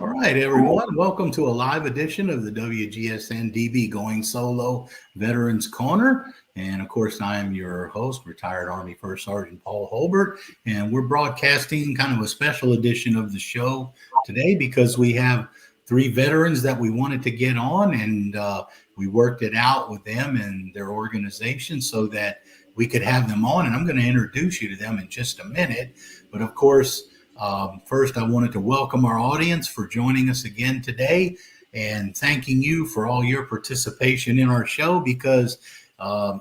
All right, everyone. Welcome to a live edition of the WGSN-DB Going Solo Veterans Corner. And of course, I am your host, retired Army First Sergeant Paul Holbert. And we're broadcasting kind of a special edition of the show today because we have three veterans that we wanted to get on, and we worked it out with them and their organization so that we could have them on. And I'm going to introduce you to them in just a minute. But of course, first, I wanted to welcome our audience for joining us again today and thanking you for all your participation in our show because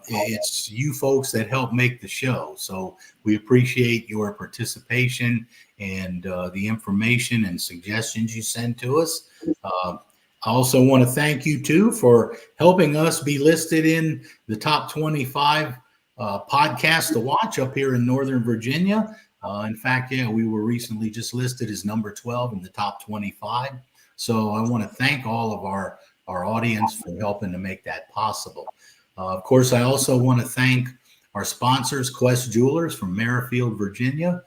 it's you folks that help make the show. So we appreciate your participation and the information and suggestions you send to us. I also want to thank you, too, for helping us be listed in the top 25 podcasts to watch up here in Northern Virginia. In fact, we were recently just listed as number 12 in the top 25. So I want to thank all of our audience for helping to make that possible. Of course, I also want to thank our sponsors, Quest Jewelers from Merrifield, Virginia.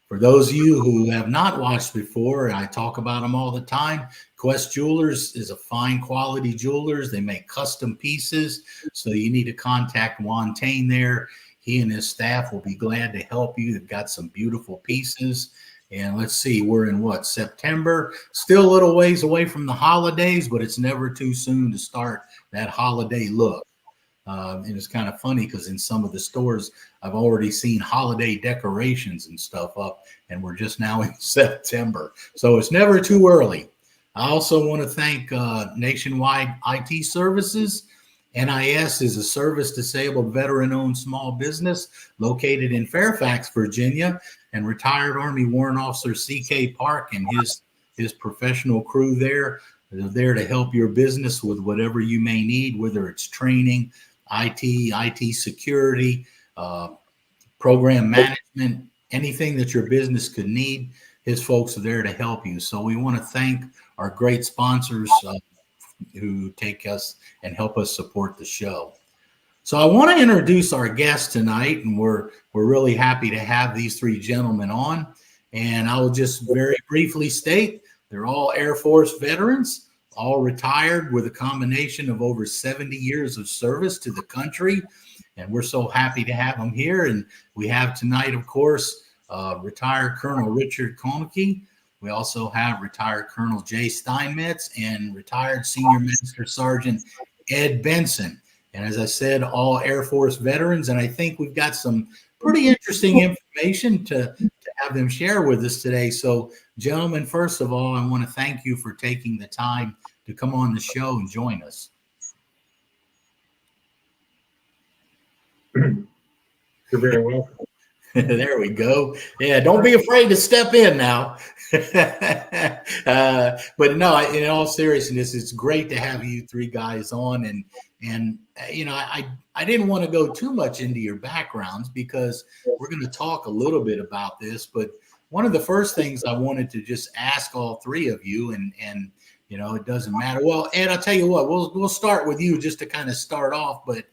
For those of you who have not watched before, I talk about them all the time. Quest Jewelers is a fine quality jewelers. They make custom pieces. So you need to contact Wantane there. He and his staff will be glad to help you. They've got some beautiful pieces. And let's see, we're in September. Still a little ways away from the holidays, but it's never too soon to start that holiday look. And it's kind of funny because in some of the stores, I've already seen holiday decorations and stuff up, and we're just now in September. So it's never too early. I also want to thank Nationwide IT Services. NIS is a service-disabled, veteran-owned small business located in Fairfax, Virginia, and retired Army Warrant Officer C.K. Park and his professional crew there. They're there to help your business with whatever you may need, whether it's training, IT security, program management, anything that your business could need. His folks are there to help you. So we want to thank our great sponsors who take us and help us support the show. So I want to introduce our guest tonight, and we're really happy to have these three gentlemen on. And I will just very briefly state they're all Air Force veterans, all retired with a combination of over 70 years of service to the country. And we're so happy to have them here. And we have tonight, of course, retired Colonel Richard Koehnke. We also have retired Colonel Jay Steinmetz and retired Senior Master Sgt. Ed Benson. And as I said, all Air Force veterans. And I think we've got some pretty interesting information to have them share with us today. So, gentlemen, first of all, I want to thank you for taking the time to come on the show and join us. You're very welcome. There we go. Yeah, don't be afraid to step in now. But no, in all seriousness, it's great to have you three guys on. And you know, I didn't want to go too much into your backgrounds because we're going to talk a little bit about this. But one of the first things I wanted to just ask all three of you, and you know, it doesn't matter. Well, Ed, I'll tell you what, we'll start with you just to kind of start off. But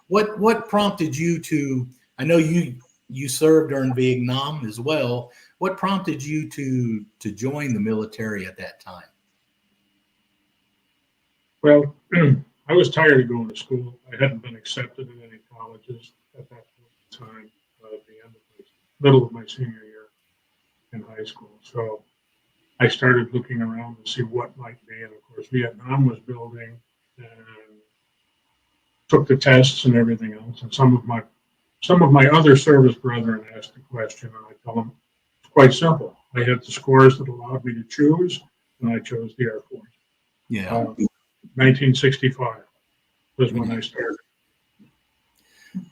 what prompted you to? I know you served during Vietnam as well. What prompted you to join the military at that time? Well, I was tired of going to school. I hadn't been accepted in any colleges at that point in time, at the end of middle of my senior year in high school. So I started looking around to see what might be. And of course, Vietnam was building and took the tests and everything else. And some of my other service brethren asked the question, and I tell them it's quite simple. I had the scores that allowed me to choose, and I chose the Air Force. Yeah. 1965 was when I started.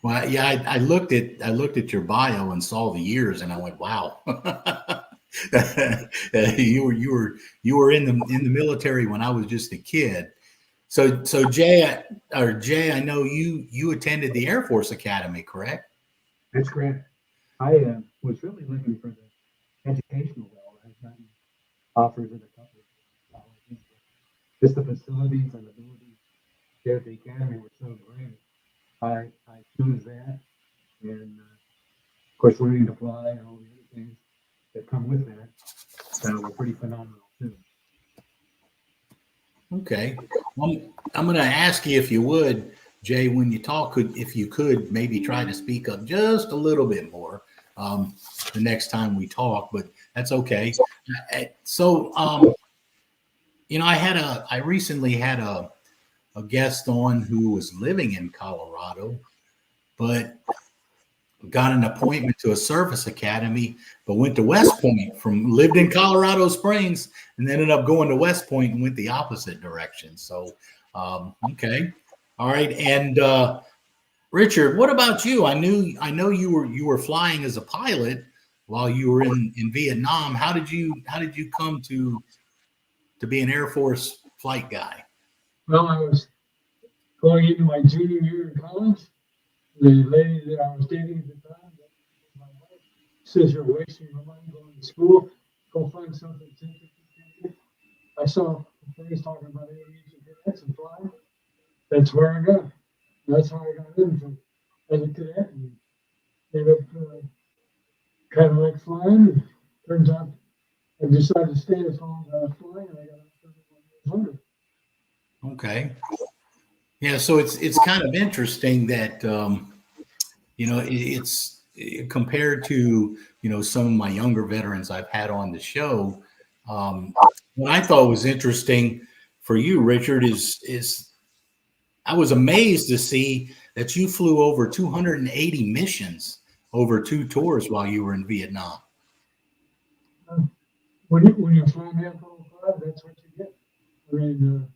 Well, yeah, I looked at your bio and saw the years, and I went, "Wow, you were in the military when I was just a kid." So Jay, I know you attended the Air Force Academy, correct? That's correct. I was really looking for the educational level. I've gotten offers at a couple of colleges. Just the facilities and abilities there at the academy were so great. I chose that, and of course, learning to fly and all the other things that come with that. So we're pretty pretty phenomenal too. Okay. I'm going to ask you if you would, Jay, when you talk, if you could maybe try to speak up just a little bit more the next time we talk, but that's okay. So, I recently had a guest on who was living in Colorado, but got an appointment to a service academy, but went to West Point lived in Colorado Springs and ended up going to West Point and went the opposite direction. So, okay. All right. And, Richard, what about you? I know you were flying as a pilot while you were in Vietnam. How did you come to be an Air Force flight guy? Well, I was going into my junior year in college. The lady that I was dating at the time, my wife, says you're wasting your money going to school. Go find something that's interesting. I saw things talking about aviation cadets and flying. That's where I got. That's how I got into as a cadet. And ended up kind of like flying. Turns out I decided to stay as long as I was flying, and I got out 31 years later. Okay. Yeah, so it's kind of interesting that it's compared to some of my younger veterans I've had on the show. What I thought was interesting for you, Richard, is I was amazed to see that you flew over 280 missions over 2 tours while you were in Vietnam. When you're flying F-5, that's what you get. I mean,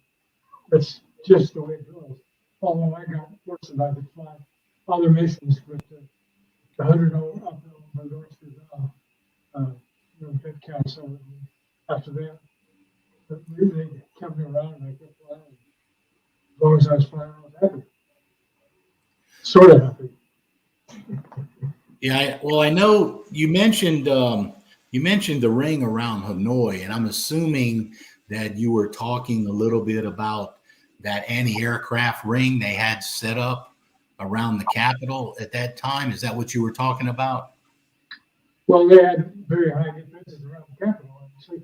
that's just the way it goes. Although I got fortunate, I could fly other missions, but the 100 up over North Vietnam, that counts. So after that, they kept me around and I kept flying. As long as I was flying, I was happy. Sort of happy. Yeah, well, I know you mentioned the ring around Hanoi, and I'm assuming that you were talking a little bit about that anti-aircraft ring they had set up around the Capitol at that time. Is that what you were talking about? Well, they had very high defenses around the Capitol, obviously.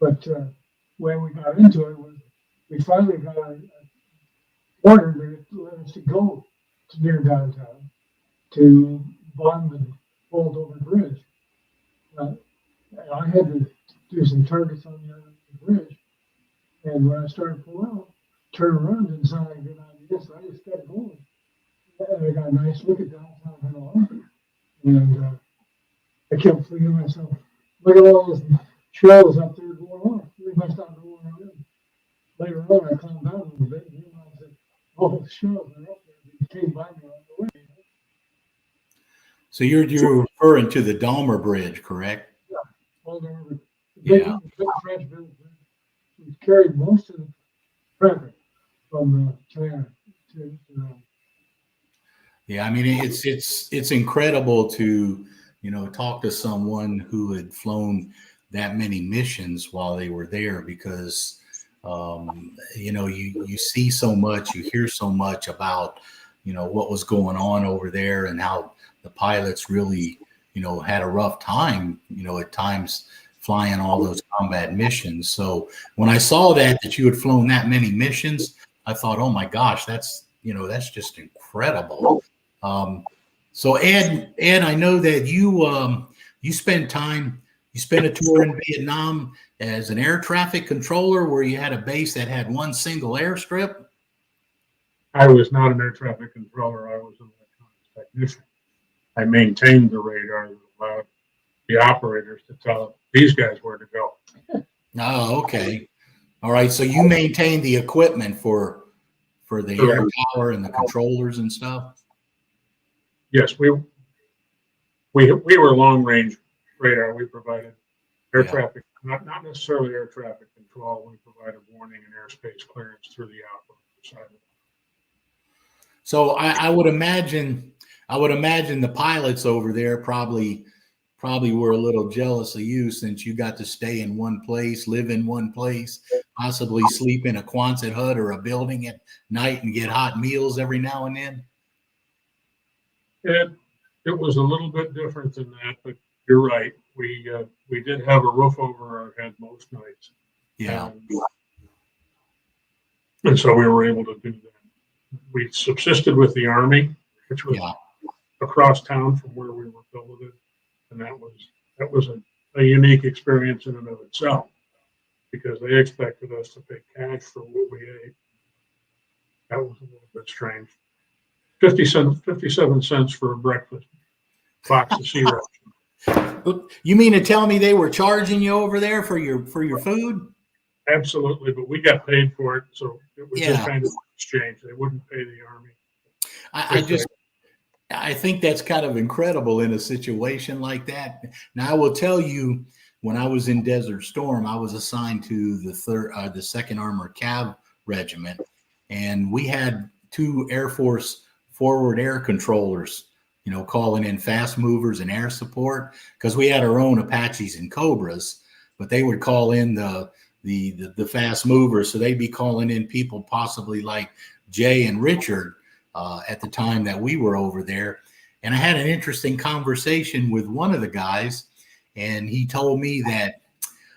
But when we got into it, we finally got an order to let us to go to near downtown to bomb the Old Over Bridge. And I had to do some targets on the other bridge. And when I started pulling out, turn around didn't sound like a good idea, so I just kept going. And I got a nice look at downtown Hanoi. And I kept thinking to myself, look at all those shells up there going on. They must not know where I am. Later on, I calmed down a little bit and realized that all the shells are up there. They came by me on the way. So you're referring to the Dahmer Bridge, correct? Yeah. All the Yeah. big French bridge. We carried most of the traffic from China to Yeah, I mean it's incredible to talk to someone who had flown that many missions while they were there, because you see so much, you hear so much about what was going on over there and how the pilots really had a rough time at times flying all those combat missions. So when I saw that you had flown that many missions, I thought, oh my gosh, that's just incredible. So Ed, I know that you spent a tour in Vietnam as an air traffic controller where you had a base that had one single airstrip. I was not an air traffic controller. I was an electronics technician. I maintained the radar that allowed the operators to tell these guys where to go. Oh, okay. All right. So you maintained the equipment for the air tower and the controllers and stuff? Yes, we were long range radar. We provided air traffic, not necessarily air traffic control. We provided warning and airspace clearance through the operator side of it. So I would imagine the pilots over there probably were a little jealous of you, since you got to stay in one place, live in one place, possibly sleep in a Quonset hut or a building at night and get hot meals every now and then. It was a little bit different than that, but you're right. we did have a roof over our head most nights. Yeah. And so we were able to do that. We subsisted with the Army, which was Yeah. across town from where we were billeted, and that was a unique experience in and of itself, because they expected us to pay cash for what we ate. That was a little bit strange. 57 cents for a breakfast box of cereal. You mean to tell me they were charging you over there for your food? Absolutely, but we got paid for it, so it was just Yeah. kind of an exchange. They wouldn't pay the Army. I think that's kind of incredible in a situation like that. Now, I will tell you, when I was in Desert Storm, I was assigned to the 2nd Armored Cav Regiment, and we had 2 Air Force forward air controllers, calling in fast movers and air support, because we had our own Apaches and Cobras, but they would call in the fast movers, so they'd be calling in people possibly like Jay and Richard at the time that we were over there. And I had an interesting conversation with one of the guys, and he told me that,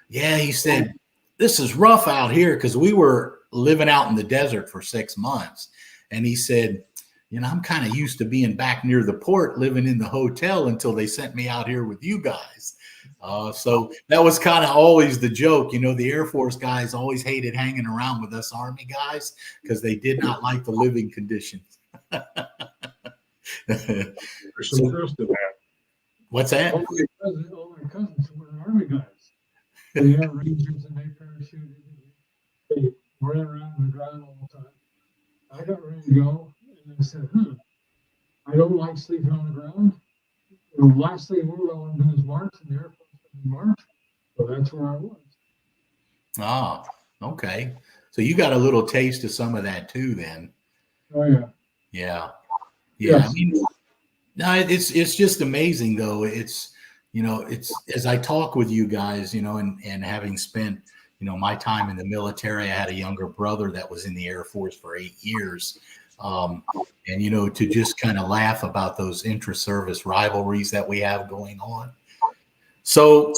he said, this is rough out here, because we were living out in the desert for 6 months. And he said, I'm kind of used to being back near the port, living in the hotel, until they sent me out here with you guys. So that was kind of always the joke. The Air Force guys always hated hanging around with us Army guys, because they did not like the living conditions. There's some truth to that. What's that? All my cousins were Army guys. They are Rangers and they parachuted. They ran around the ground all the time. I got ready to go, and I said, I don't like sleeping on the ground. The last thing we were going to do is march, and the Air Force didn't march. So that's where I was. Ah, okay. So you got a little taste of some of that too, then. Oh, yeah. Yeah. Yes. I mean, no, it's just amazing though. It's as I talk with you guys, and having spent, my time in the military, I had a younger brother that was in the Air Force for 8 years. And, to just kind of laugh about those intra-service rivalries that we have going on. So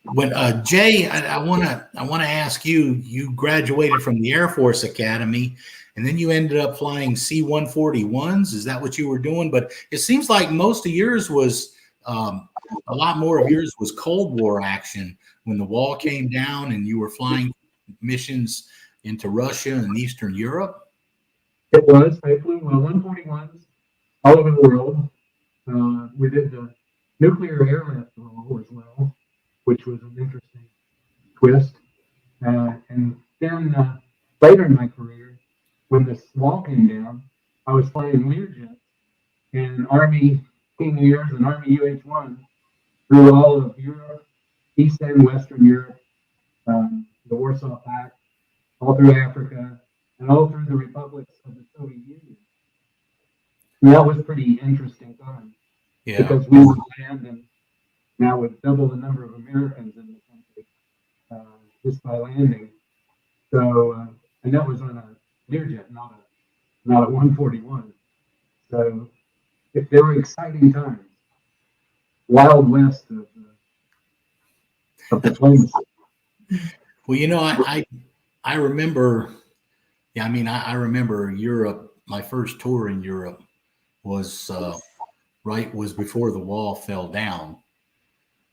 when Jay, I want to ask you, you graduated from the Air Force Academy, and then you ended up flying C-141s. Is that what you were doing? But it seems like most of yours was, a lot more of yours was Cold War action, when the wall came down and you were flying missions into Russia and Eastern Europe. It was. I flew 141s all over the world. We did the nuclear airlift role as well, which was an interesting twist. And then later in my career, when this wall came down, I was flying Learjets and Army King Airs and Army UH-1 through all of Europe, East and Western Europe, the Warsaw Pact, all through Africa, and all through the republics of the Soviet Union. And that was a pretty interesting time. Yeah. Because we would land, and now with double the number of Americans in the country just by landing. So, and that was on a Learjet, not a 141. So, they were exciting times. Wild west of diplomacy. Well, I remember. Yeah, I mean, I remember Europe. My first tour in Europe was was before the wall fell down,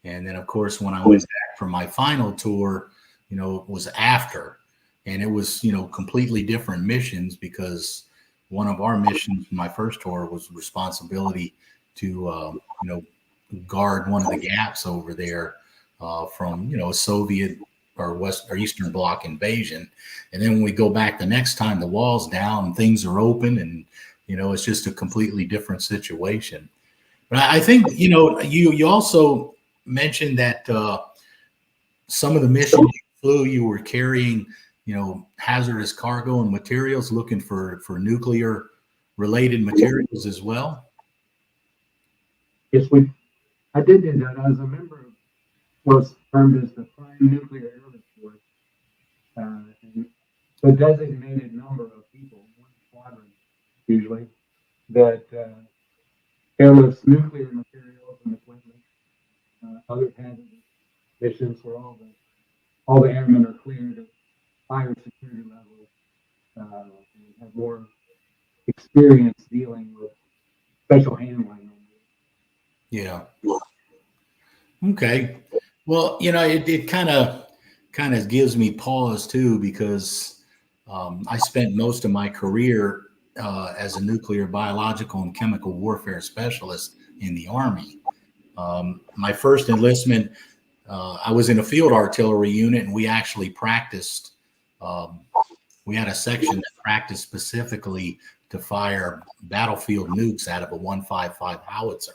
and then of course when I went back for my final tour, it was after, and it was completely different missions, because one of our missions, my first tour, was responsibility to guard one of the gaps over there from a Soviet or West or Eastern Bloc invasion. And then when we go back the next time, the wall's down and things are open, and it's just a completely different situation. But I think you also mentioned that some of the missions you flew, you were carrying hazardous cargo and materials, looking for nuclear related materials as well. Yes, I did do that. I was a member of what's termed as the Prime Nuclear Airlift Force, and the designated number of people, one squadron usually, that airlifts nuclear materials and equipment other hazardous missions where all the airmen are cleared at higher security levels, and have more experience dealing with special handling. Yeah. Okay. Well, it kind of gives me pause too, because I spent most of my career as a nuclear, biological, and chemical warfare specialist in the Army. My first enlistment, I was in a field artillery unit, and we actually practiced. We had a section that practiced specifically to fire battlefield nukes out of a 155 howitzer.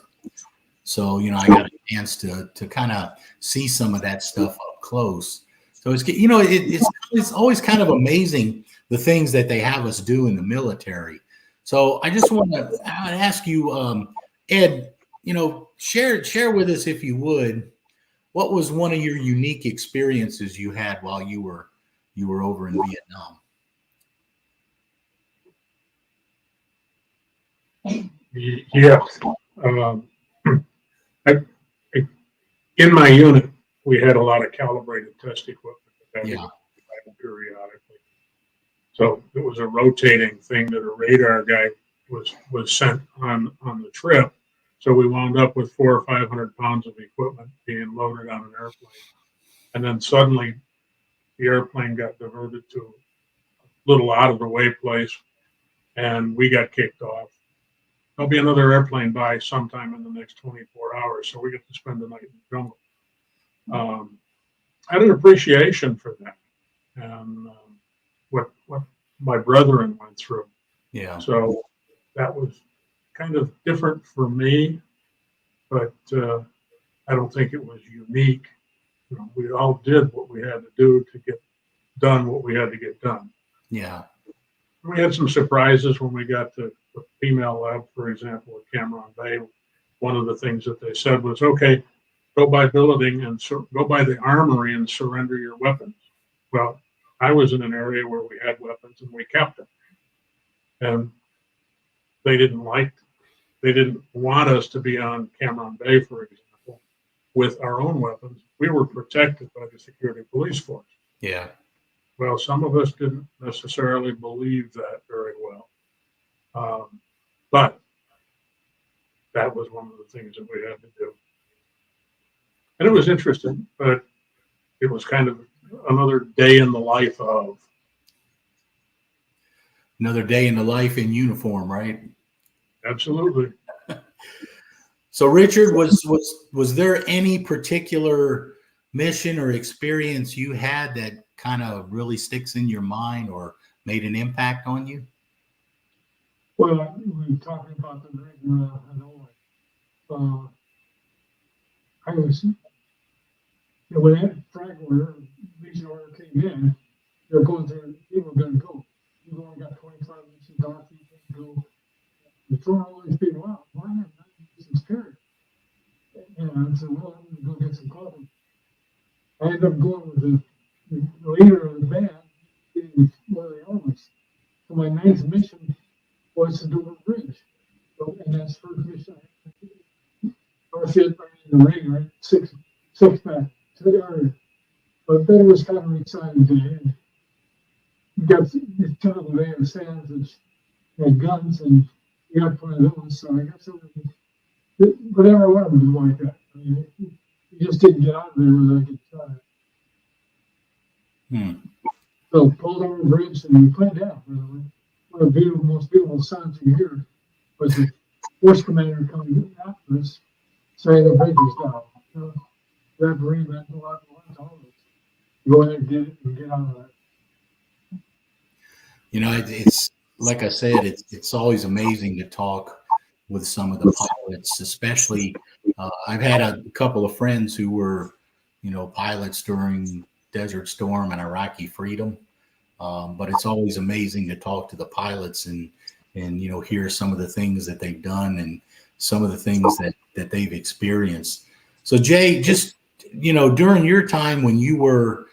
So, I got a chance to kind of see some of that stuff up close. So it's always kind of amazing the things that they have us do in the military. So I just want to ask you, Ed, share with us, if you would, what was one of your unique experiences you had while you were over in Vietnam? Yeah. In my unit, we had a lot of calibrated test equipment that we had periodically. So it was a rotating thing that a radar guy was sent on the trip. So we wound up with 400 or 500 pounds of equipment being loaded on an airplane. And then suddenly the airplane got diverted to a little out of the way place, and we got kicked off. There'll be another airplane by sometime in the next 24 hours, so we get to spend the night in the jungle. I had an appreciation for that, and what my brethren went through. Yeah. So that was kind of different for me, but I don't think it was unique. We all did what we had to do to get done what we had to get done. Yeah. We had some surprises when we got to the female lab, for example, at Cameron Bay. One of the things that they said was, okay, go by billeting and go by the armory and surrender your weapons. Well, I was in an area where we had weapons and we kept them. And they didn't want us to be on Cameron Bay, for example, with our own weapons. We were protected by the security police force. Yeah. Well, some of us didn't necessarily believe that very well. But that was one of the things that we had to do. And it was interesting, but it was kind of another day in the life of. Another day in the life in uniform, right? Absolutely. So, Richard, was there any particular mission or experience you had that kind of really sticks in your mind or made an impact on you? Well, we were talking about the night in Hanoi. I was, when that frag order, Legion order came in, they're going through, people were going to go. You've only got 25 missions off, you can go. They're throwing all these people out. Why not 9 missions period? And I said, well, I'm going to go get some coffee. I ended up going with the leader of the band, getting one of the elements. So my 9th mission was to do a bridge. So, and that's the first mission I fit in the ring, right? Six pack to the area. But then it was kind of an exciting day. And you got this ton of the van stands that had guns, and you got one of those. So I guess it was whatever I wanted to do like that. I mean, you just didn't get out of there without getting shot. So pulled over the bridge and we put it down. One of the most beautiful sounds you hear was the force commander coming after us, saying the bridge is down. That Marine meant a lot to all of us. Go in there, get it, and get out of that. It's like I said, it's always amazing to talk with some of the pilots, especially I've had a couple of friends who were, pilots during Desert Storm and Iraqi Freedom. But it's always amazing to talk to the pilots and hear some of the things that they've done and some of the things that they've experienced. So Jay, just during your time when you were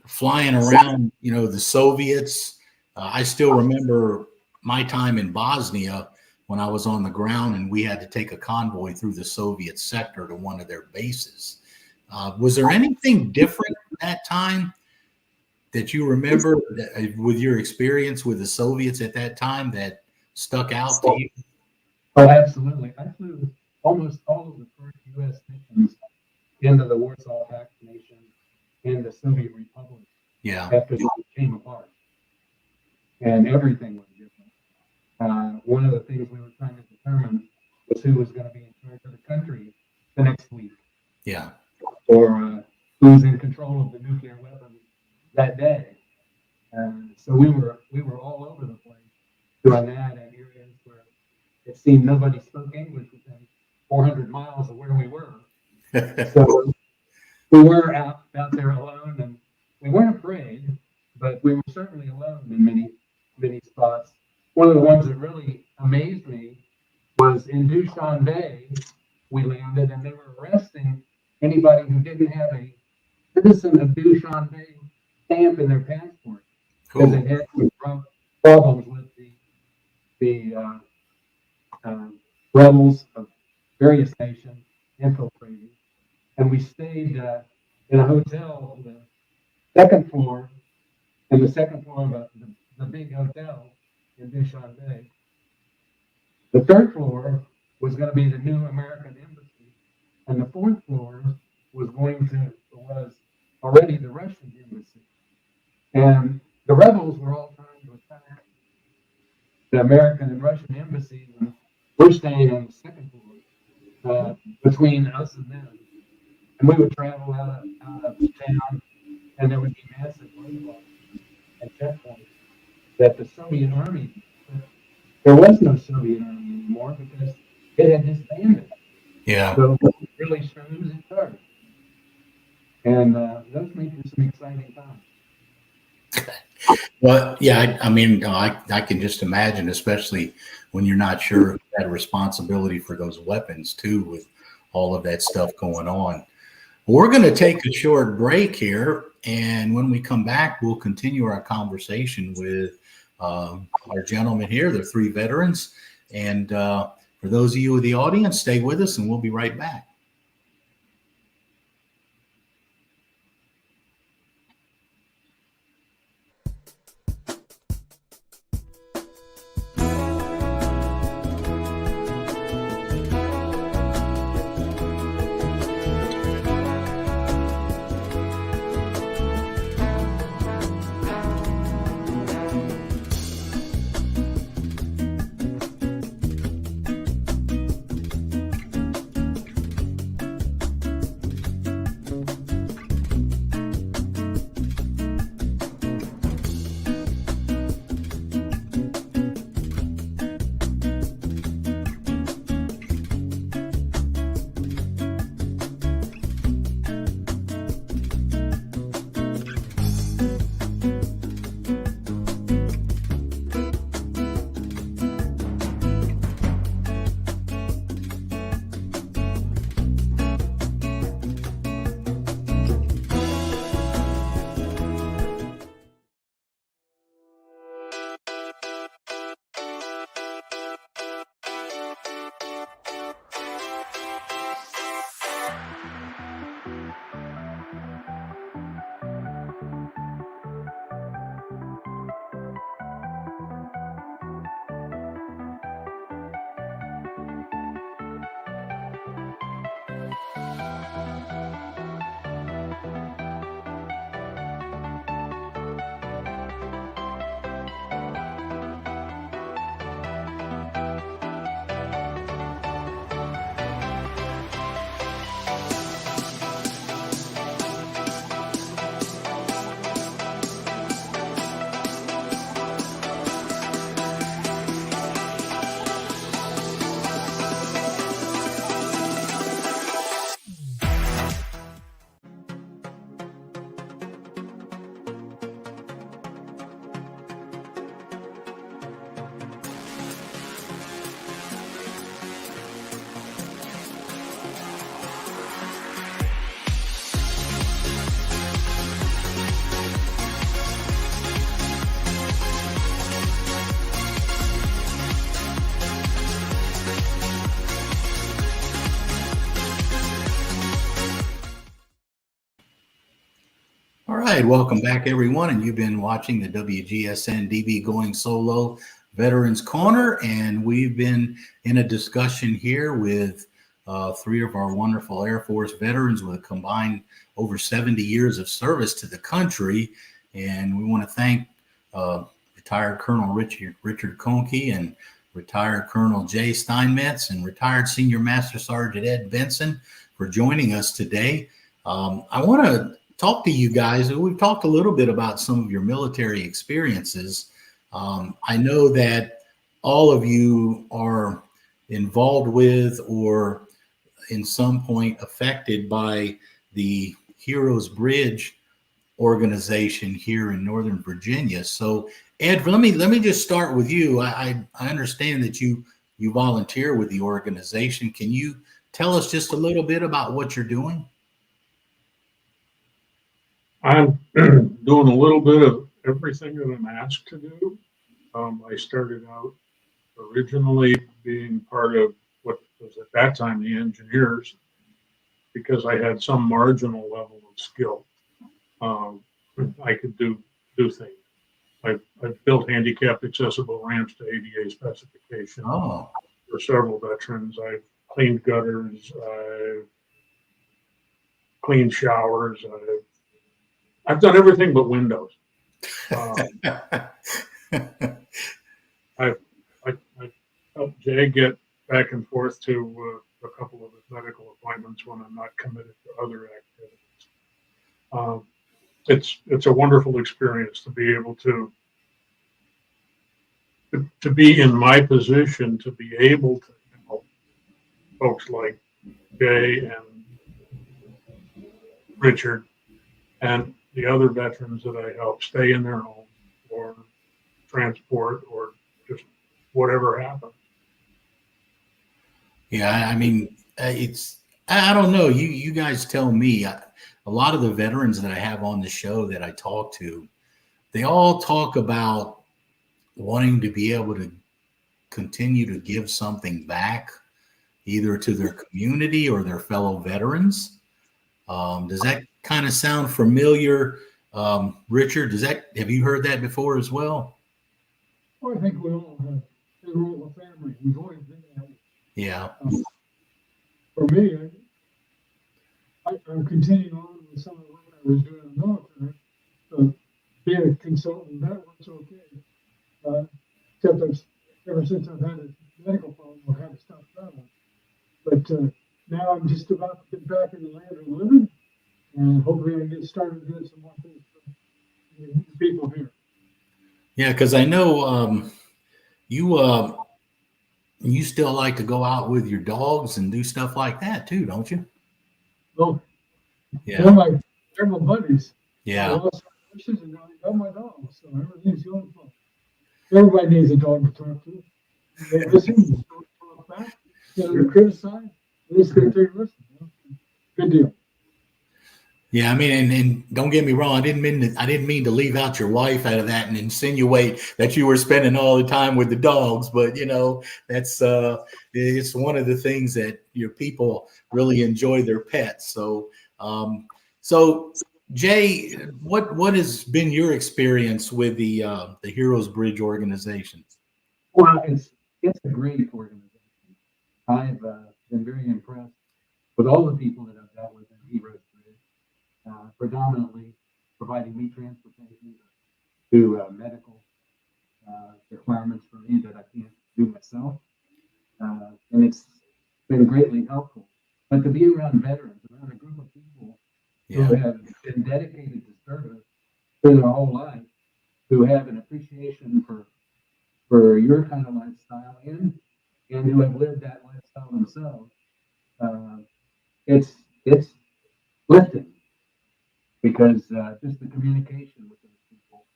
flying around, the Soviets, I still remember my time in Bosnia when I was on the ground and we had to take a convoy through the Soviet sector to one of their bases. Was there anything different at that time that you remember with your experience with the Soviets at that time that stuck out to you? Oh, absolutely. I flew almost all of the first U.S. missions into the Warsaw Pact nation and the Soviet Republic after they came apart. And everything was different. One of the things we were trying to determine was who was going to be in charge of the country the next week. Yeah. Or who's in control of the nuclear weapons that day. So we were all over the place doing that in areas where it seemed nobody spoke English within 400 miles of where we were. So we were out there alone, and we weren't afraid, but we were certainly alone in many spots. One of the ones that really amazed me was in Dushanbe. We landed, and they were arresting anybody who didn't have a citizen of Dushanbe stamp in their passport, because they had some problems with the rebels of various nations infiltrating. And we stayed in a hotel on the second floor, of the big hotel in Dushanbe. The third floor was going to be the new American embassy, and the fourth floor was already the Russian embassy. And the rebels were all trying to attack the American and Russian embassies, and we're staying on the second floor between us and them. And we would travel out of town, and there would be massive roadblocks and checkpoints that the Soviet army, there was no Soviet army anymore because it had disbanded. Yeah. So it really showed who's in charge. And those made for some exciting times. Well, yeah, I mean, I can just imagine, especially when you're not sure who had responsibility for those weapons too, with all of that stuff going on. We're going to take a short break here, and when we come back, we'll continue our conversation with our gentlemen here. They're three veterans, and for those of you in the audience, stay with us, and we'll be right back. right, welcome back, everyone. And you've been watching the WGSN-DB Going Solo Veterans Corner, and we've been in a discussion here with three of our wonderful Air Force veterans with a combined over 70 years of service to the country. And we want to thank retired Colonel Richard Koehnke and retired Colonel Jay Steinmetz and retired Senior Master Sgt. Ed Benson for joining us today. I want to talk to you guys. We've talked a little bit about some of your military experiences. I know that all of you are involved with or in some point affected by the Heroes Bridge organization here in Northern Virginia. So Ed, let me just start with you. I understand that you volunteer with the organization. Can you tell us just a little bit about what you're doing? I'm doing a little bit of everything that I'm asked to do. I started out originally being part of what was at that time the engineers, because I had some marginal level of skill. I could do things. I've built handicapped accessible ramps to ADA specification for several veterans. I've cleaned gutters, I've cleaned showers, I've done everything but windows. I've helped Jay get back and forth to a couple of his medical appointments when I'm not committed to other activities. It's a wonderful experience to be able to be in my position, to be able to help folks like Jay and Richard and the other veterans that I help stay in their home or transport or just whatever happens. Yeah, I mean, I don't know. You guys tell me. A lot of the veterans that I have on the show that I talk to, they all talk about wanting to be able to continue to give something back, either to their community or their fellow veterans. Does that kind of sound familiar, Richard? Have you heard that before as well? Well, I think we all have. We're all a family. We've always been that way. Yeah. For me, I'm continuing on with some of the work I was doing in the military. So being a consultant, that was okay. Except ever since I've had a medical problem, I've had to stop traveling. But now I'm just about to get back in the land of the living, and hopefully I can get started doing some more things for the people here. Yeah, because I know you still like to go out with your dogs and do stuff like that too, don't you? Oh, yeah. They're my buddies. Yeah. I lost my wishes and now I got my dogs, so everything's going fun. Everybody needs a dog to talk to. They listen, they don't talk back, they criticize, at least they take listen. Good deal. Yeah, I mean, and don't get me wrong, I didn't mean to leave out your wife out of that and insinuate that you were spending all the time with the dogs, but that's it's one of the things that your people really enjoy their pets. So Jay, what has been your experience with the Heroes Bridge organization? Well, it's a great organization. I've been very impressed with all the people that I've dealt with in Heroes Bridge, predominantly providing me transportation to medical requirements for me that I can't do myself. And it's been greatly helpful. But to be around veterans, around a group of people who have been dedicated to service through their whole life, who have an appreciation for your kind of lifestyle and who have lived that lifestyle themselves, it's lifting, because just the communication with those people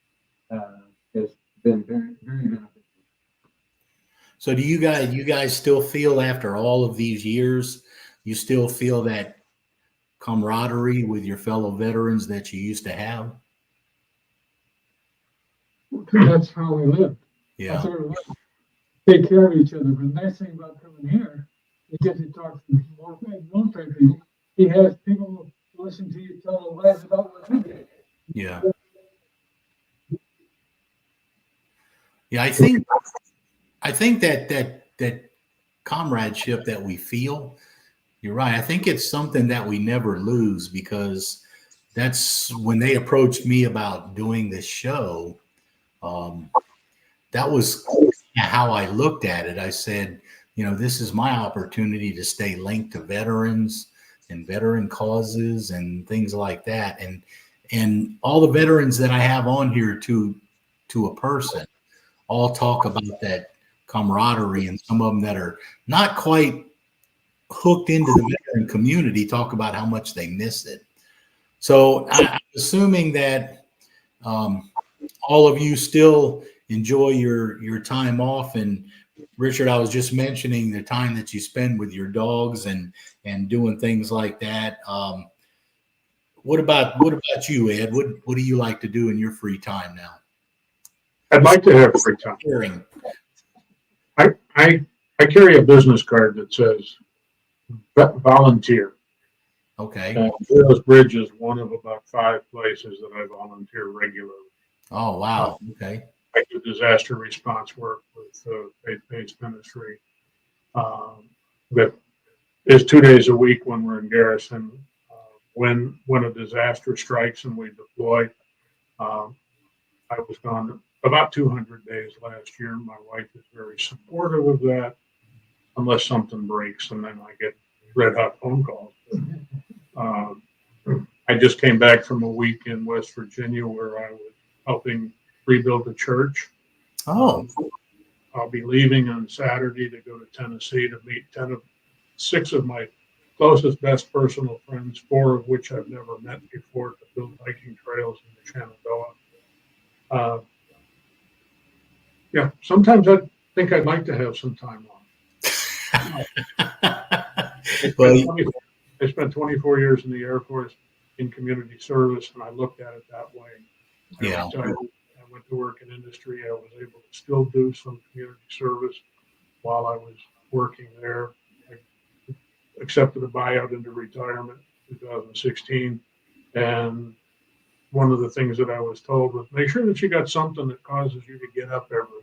has been very, very beneficial. So do you guys still feel, after all of these years, you still feel that camaraderie with your fellow veterans that you used to have? That's how we lived. Yeah. That's how we lived. Take care of each other. But the nice thing about coming here, you get to talk to more military people. He has people who listen to you tell the lies about what you did. Yeah. Yeah. I think that comradeship that we feel, you're right. I think it's something that we never lose, because that's when they approached me about doing this show. Um, that was how I looked at it. I said, this is my opportunity to stay linked to veterans and veteran causes and things like that. And all the veterans that I have on here to a person all talk about that camaraderie, and some of them that are not quite hooked into the veteran community talk about how much they miss it. So I'm assuming that all of you still enjoy your time off. And Richard, I was just mentioning the time that you spend with your dogs and doing things like that. What about you, Ed? What do you like to do in your free time now? I'd like to have free time. Hearing. I carry a business card that says volunteer. Okay. And Forest Bridge is one of about 5 places that I volunteer regularly. Oh, wow. Okay. I do disaster response work with faith-based ministry. That is 2 days a week when we're in garrison. When a disaster strikes and we deploy, I was gone about 200 days last year. My wife is very supportive of that, unless something breaks, and then I get red hot phone calls. I just came back from a week in West Virginia where I was helping rebuild a church. Oh. I'll be leaving on Saturday to go to Tennessee to meet 6 of my closest, best personal friends, 4 of which I've never met before, to build hiking trails in the Shenandoah. Yeah, sometimes I think I'd like to have some time off. I spent 24 years in the Air Force in community service, and I looked at it that way. Yeah. I went to work in industry. I was able to still do some community service while I was working there. I accepted a buyout into retirement in 2016. And one of the things that I was told was, make sure that you got something that causes you to get up every morning.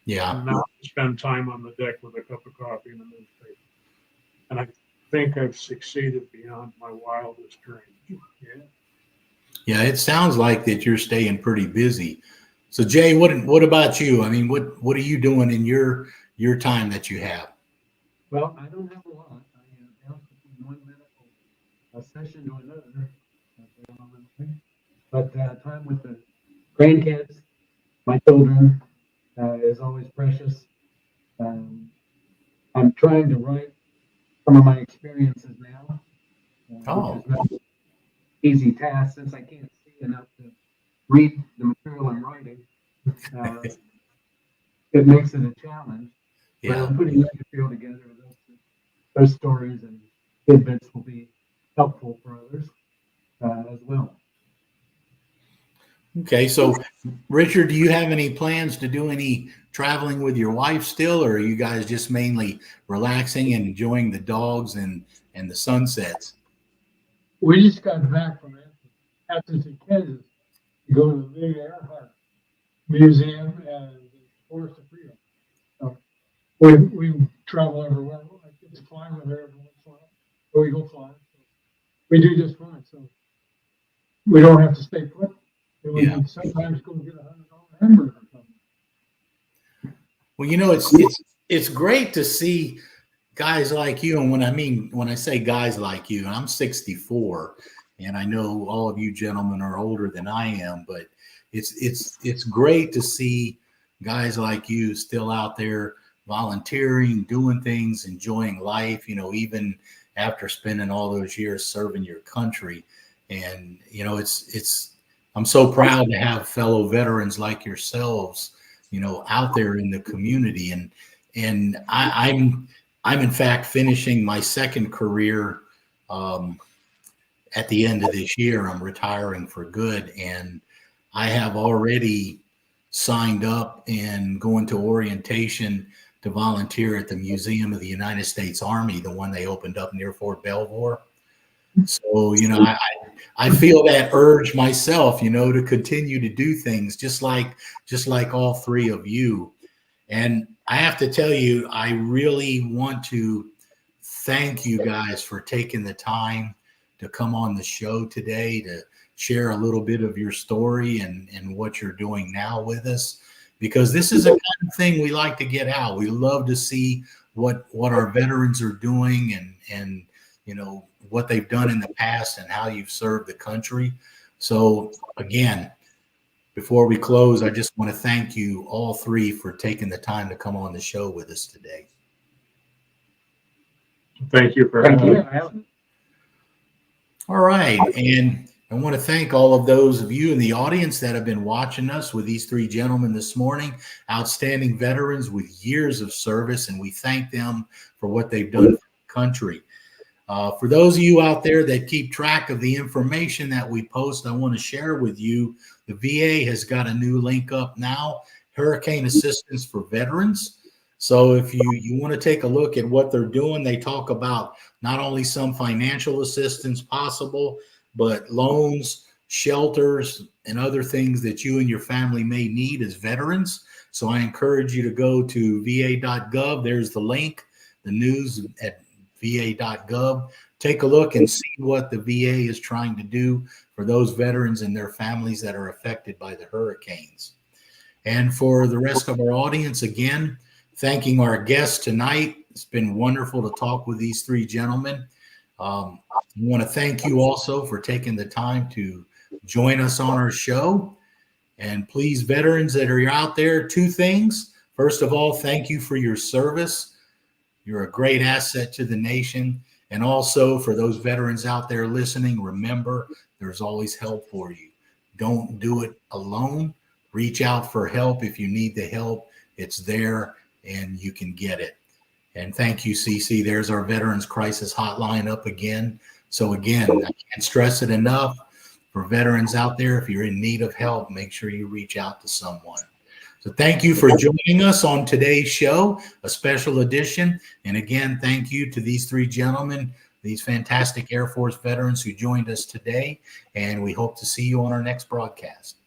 Yeah. And not spend time on the deck with a cup of coffee and a newspaper. And I think I've succeeded beyond my wildest dreams. Yeah. Yeah, it sounds like that you're staying pretty busy. So Jay, what about you? I mean, what are you doing in your time that you have? Well, I don't have a lot. I bounce between one medical session to another. But time with the grandkids, my children, is always precious. I'm trying to write some of my experiences now. Which is not an easy task, since I can't see enough to read the material I'm writing. It makes it a challenge. But Yeah. I'm putting that material together. Those stories and tidbits will be helpful for others as well. Okay, so Richard, do you have any plans to do any traveling with your wife still, or are you guys just mainly relaxing and enjoying the dogs and the sunsets? We just got back from Athens, Kansas, to go to the big Earhart Museum and the Forest of Freedom. So we travel everywhere. I get to fly with her every once in a while. Or we go flying. So we do just fine. So we don't have to stay put. And we can sometimes go get $100 hamburger or something. Well, it's great to see guys like you. And when I say guys like you, I'm 64, and I know all of you gentlemen are older than I am, but it's great to see guys like you still out there volunteering, doing things, enjoying life, even after spending all those years serving your country. And I'm so proud to have fellow veterans like yourselves, out there in the community. And I'm in fact finishing my second career at the end of this year. I'm retiring for good, and I have already signed up and going to orientation to volunteer at the Museum of the United States Army, the one they opened up near Fort Belvoir. So, I feel that urge myself, to continue to do things just like all three of you. And I have to tell you, I really want to thank you guys for taking the time to come on the show today to share a little bit of your story and what you're doing now with us, because this is a kind of thing we like to get out. We love to see what our veterans are doing and what they've done in the past and how you've served the country. So again, before we close, I just want to thank you all three for taking the time to come on the show with us today. Thank you for having me. All right. And I want to thank all of those of you in the audience that have been watching us with these three gentlemen this morning, outstanding veterans with years of service, and we thank them for what they've done for the country. For those of you out there that keep track of the information that we post, I want to share with you, the VA has got a new link up now, Hurricane Assistance for Veterans. So if you want to take a look at what they're doing, they talk about not only some financial assistance possible, but loans, shelters, and other things that you and your family may need as veterans. So I encourage you to go to va.gov. There's the link, the news at va.gov. Take a look and see what the VA is trying to do for those veterans and their families that are affected by the hurricanes. And for the rest of our audience, again, thanking our guests tonight. It's been wonderful to talk with these three gentlemen. I want to thank you also for taking the time to join us on our show. And please, veterans that are out there, two things. First of all, thank you for your service. You're a great asset to the nation. And also for those veterans out there listening, remember, there's always help for you. Don't do it alone. Reach out for help if you need the help. It's there and you can get it. And thank you, CC. There's our Veterans Crisis Hotline up again. So again, I can't stress it enough. For veterans out there, if you're in need of help, make sure you reach out to someone. So thank you for joining us on today's show, a special edition. And again, thank you to these three gentlemen, these fantastic Air Force veterans who joined us today. And we hope to see you on our next broadcast.